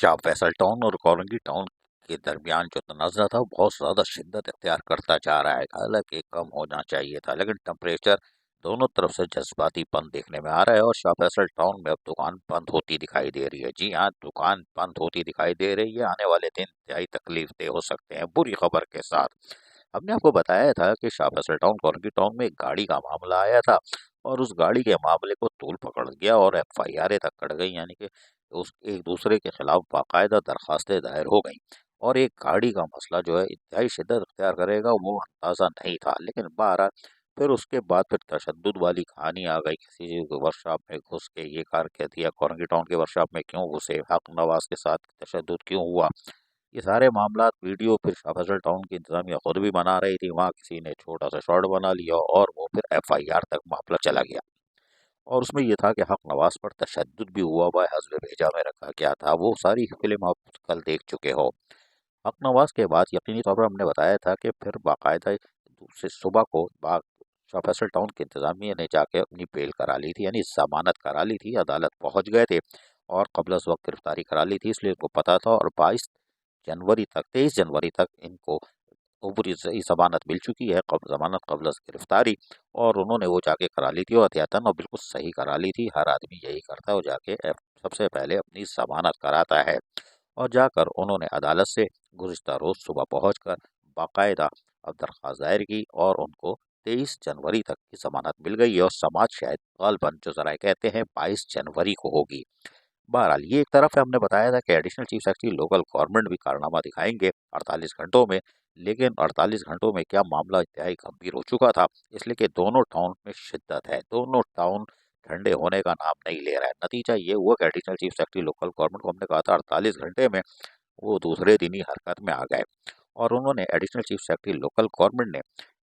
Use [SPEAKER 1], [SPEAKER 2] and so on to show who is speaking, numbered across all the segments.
[SPEAKER 1] Shah Faisal town और Korangi town के दरमियान जो तनाज़ा था बहुत ज़्यादा शिद्दत इख्तियार करता जा रहा है। हालांकि कम होना चाहिए था, लेकिन टेम्परेचर दोनों तरफ से जज्बातीपन देखने में आ रहा है और शाह फैसल टाउन में अब दुकान बंद होती दिखाई दे रही है। जी हाँ, दुकान बंद होती दिखाई दे रही है। आने वाले दिन इंतहाई तकलीफदेह हो सकते हैं। बुरी खबर के साथ हमने आपको बताया था कि शाह फैसल टाउन कोरंगी टाउन में एक गाड़ी का मामला आया था और उस गाड़ी के मामले को तूल पकड़ गया और एफआईआर तक कट गई, यानी कि उस एक दूसरे के खिलाफ बाकायदा दरखास्तें दायर हो गई। और एक गाड़ी का मसला जो है इंतहाई शिद्दत इख्तियार करेगा वो अंदाज़ा नहीं था, लेकिन बहरहाल फिर उसके बाद फिर तशद्दुद वाली कहानी आ गई। किसी वर्कशॉप में घुस के ये कार कह दिया, कोरंगी टाउन के वर्कशॉप में क्यों घुसे, हक नवाज के साथ तशद्दुद क्यों हुआ, ये सारे मामला वीडियो फिर शाह फैसल टाउन की इंतजामिया खुद भी बना रही थी। वहाँ किसी ने छोटा सा शॉर्ट बना लिया और वो फिर एफआईआर तक मामला चला गया। और उसमें ये था कि हक नवाज पर तशद्दुद भी हुआ है, हज़्ब भेजा में रखा गया था। वो सारी फिल्म आप कल देख चुके हो। हक नवाज के बाद यकीनी तौर पर हमने बताया था कि फिर बाकायदा दूसरे सुबह को शाह फैसल टाउन की इंतजामिया ने जाके अपनी बेल करा ली थी, यानी जमानत करा ली थी। अदालत पहुंच गए थे और कबल अज़ वक्त गिरफ्तारी करा ली थी, इसलिए उनको पता था। और 23 जनवरी तक इनको ऊपरी ज़मानत मिल चुकी है, ज़मानत क़ब्ल गिरफ्तारी। और उन्होंने वो जाके करा ली थी और एहतियातन और बिल्कुल सही करा ली थी। हर आदमी यही करता है, वो जाके सबसे पहले अपनी ज़मानत कराता है। और जाकर उन्होंने अदालत से गुज़िश्ता रोज़ सुबह पहुंचकर बाकायदा अब दरख्वास्त दायर की और उनको 23 जनवरी तक की ज़मानत मिल गई है। और समाज शायद ग़ालिबन जो ज़राए कहते हैं 22 जनवरी को होगी। बहरहाल ये एक तरफ है। हमने बताया था कि additional chief secretary local government भी कारनामा दिखाएंगे 48 घंटों में, लेकिन 48 घंटों में क्या मामला इंतहाई गंभीर हो चुका था, इसलिए कि दोनों टाउन में शिद्दत है। दोनों टाउन ठंडे होने का नाम नहीं ले रहा है। नतीजा ये हुआ कि additional chief secretary local government को हमने कहा था 48 घंटे में, वो दूसरे दिन ही हरकत में आ गए। और उन्होंने additional chief secretary local government ने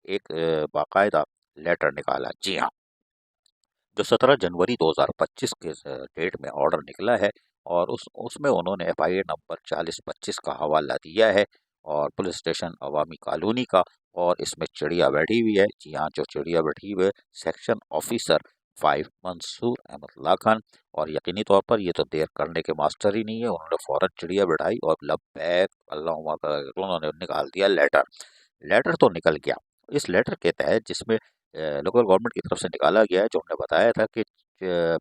[SPEAKER 1] एक बाकायदा लेटर निकाला। जी हाँ, जो 17 जनवरी 2025 के डेट में ऑर्डर निकला है और उसमें उन्होंने एफआईआर नंबर 4025 का हवाला दिया है और पुलिस स्टेशन अवामी कॉलोनी का। और इसमें चिड़िया बैठी हुई है। जी हाँ, जो चिड़िया बैठी हुई है सेक्शन ऑफिसर 5 मंसूर अहमद लाखन। और यकीनी तौर पर ये तो देर करने के मास्टर ही नहीं है, उन्होंने फ़ौरन चिड़िया बैठाई और लब्बैक अल्लाहुम्मा का उन्होंने निकाल दिया लेटर। लेटर तो निकल गया। इस लेटर के तहत जिसमें लोकल गवर्नमेंट की तरफ से निकाला गया है, जो हमने बताया था कि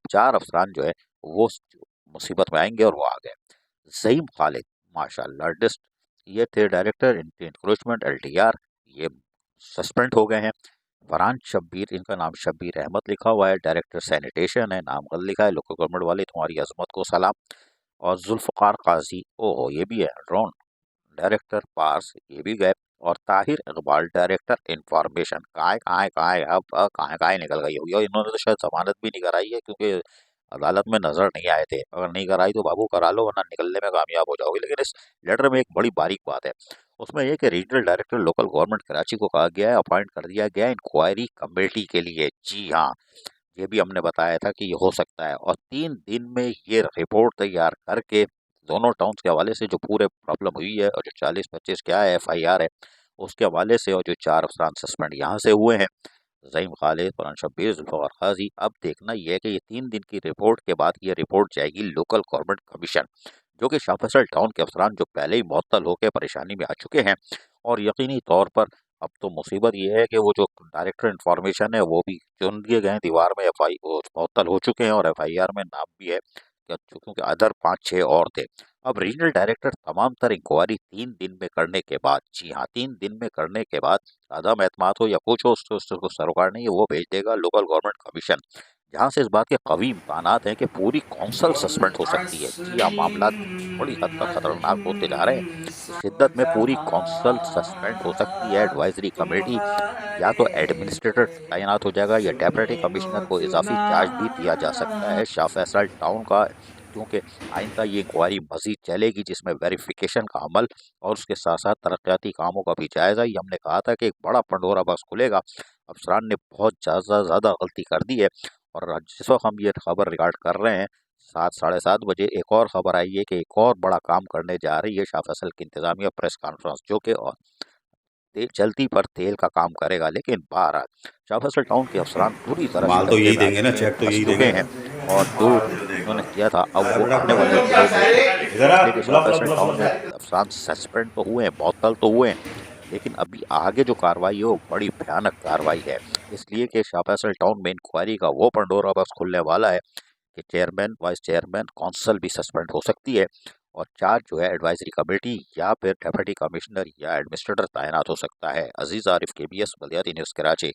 [SPEAKER 1] 4 अफसरान जो है वो मुसीबत में आएंगे और वो आ गए। ज़ईम खालिद माशाल्लाह डिस्ट, ये थे डायरेक्टर इंक्रोचमेंट एलटीआर, ये सस्पेंड हो गए हैं। फरहान शब्बीर, इनका नाम शब्बीर अहमद लिखा हुआ है, डायरेक्टर सैनिटेशन है, नाम गलत लिखा है। लोकल गवर्नमेंट वाले तुम्हारी अजमत को सलाम। और जुल्फ़कार काजी, ओहो ये भी है, ड्रोन डायरेक्टर पार्स, ये भी गए। और ताहिर इकबाल डायरेक्टर इंफॉर्मेशन, कहाँ है अब कहाँ निकल गई होगी। और इन्होंने तो शायद जमानत भी नहीं कराई है, क्योंकि अदालत में नजर नहीं आए थे। अगर नहीं कराई तो बाबू करा लो, वरना निकलने में कामयाब हो जाओगे। लेकिन इस लेटर में एक बड़ी बारीक बात है, उसमें यह कि regional director local government Karachi को कहा गया है, अपॉइंट कर दिया गया है इंक्वायरी कमेटी के लिए। जी हाँ, ये भी हमने बताया था कि ये हो सकता है। और 3 दिन में ये रिपोर्ट तैयार करके दोनों टाउन्स के हवाले से जो पूरे प्रॉब्लम हुई है और जो 40-25 क्या है एफआईआर है उसके हवाले से, और जो 4 अफसरान सस्पेंड यहाँ से हुए हैं, ज़ईम खालिद, फरहान शब्बीर, जुल्फ़िकार गाज़ी। अब देखना यह है कि ये 3 दिन की रिपोर्ट के बाद ये रिपोर्ट जाएगी लोकल गवर्नमेंट कमीशन, जो कि शाह फैसल टाउन के अफसरान जो पहले ही मुअत्तल होकर परेशानी में आ चुके हैं। और यकीनी तौर पर अब तो मुसीबत ये है कि वो जो डायरेक्टर इंफॉर्मेशन है वो भी चुन दिए गए हैं, दीवार में एफ आई वो मुअत्तल हो चुके हैं और एफआईआर में नाम भी है, क्योंकि अदर 5-6 और थे। अब रीजनल डायरेक्टर तमाम तर इंक्वायरी 3 दिन में करने के बाद, जी हाँ 3 दिन में करने के बाद, अदम एतमाद हो या कुछ हो, उसको सरोकार नहीं है, वो भेज देगा लोकल गवर्नमेंट कमीशन, जहाँ से इस बात के कवी इम्कानात हैं कि पूरी कौंसल सस्पेंड हो सकती है। जी हाँ, मामला बड़ी हद तक खतरनाक होते जा रहे हैं। इस शिद्दत में पूरी कौंसल सस्पेंड हो सकती है। एडवाइजरी कमेटी या तो एडमिनिस्ट्रेटर तैनात हो जाएगा या डेप्यूटी कमिश्नर को इजाफी चार्ज भी दिया जा सकता है शाह फैसल टाउन का, क्योंकि आइंदा ये इंक्वायरी मजीद चलेगी जिसमें वेरिफिकेशन का अमल और उसके साथ साथ तरक्याती कामों का भी जायजा। ये हमने कहा था कि एक बड़ा पंडोरा बॉक्स खुलेगा। अफसरान ने बहुत ज़्यादा गलती कर दी है। और जिस वक्त हम ये खबर रिकॉर्ड कर रहे हैं 7-7:30 बजे एक और खबर आई है कि एक और बड़ा काम करने जा रही है शाह फैसल की इंतजामिया, प्रेस कॉन्फ्रेंस, जो कि और चलती पर तेल का काम करेगा। लेकिन बहरहाल शाह फैसल टाउन के अफसरान पूरी तरह
[SPEAKER 2] माल तो
[SPEAKER 1] शिकंजे
[SPEAKER 2] यही
[SPEAKER 1] में आ
[SPEAKER 2] देंगे ना,
[SPEAKER 1] चुके हैं,
[SPEAKER 2] चेक तो
[SPEAKER 1] फंस
[SPEAKER 2] यही
[SPEAKER 1] चुके
[SPEAKER 2] देंगे।
[SPEAKER 1] हैं। और जो इन्होंने किया था अब वो आने वाले दिनों में
[SPEAKER 2] इधर आ,
[SPEAKER 1] इसलिए कि
[SPEAKER 2] बुला
[SPEAKER 1] शाह
[SPEAKER 2] बुला
[SPEAKER 1] फैसल
[SPEAKER 2] बुला
[SPEAKER 1] टाउन में
[SPEAKER 2] बुला।
[SPEAKER 1] अफसरान सस्पेंड तो हुए हैं, मअतल तो हुए हैं, लेकिन अभी आगे जो कार्रवाई है वो बड़ी भयानक कार्रवाई है। इसलिए कि शाह फैसल टाउन में इंक्वायरी का वो पंडोरा बॉक्स खुलने वाला है कि चेयरमैन, वाइस चेयरमैन, कौंसल भी सस्पेंड हो सकती है और चार्ज जो है एडवाइजरी कमेटी या फिर डेप्यूटी कमिश्नर या एडमिनिस्ट्रेटर तैनात हो सकता है। अजीज आरिफ, KBS बलियाती न्यूज़, कराची।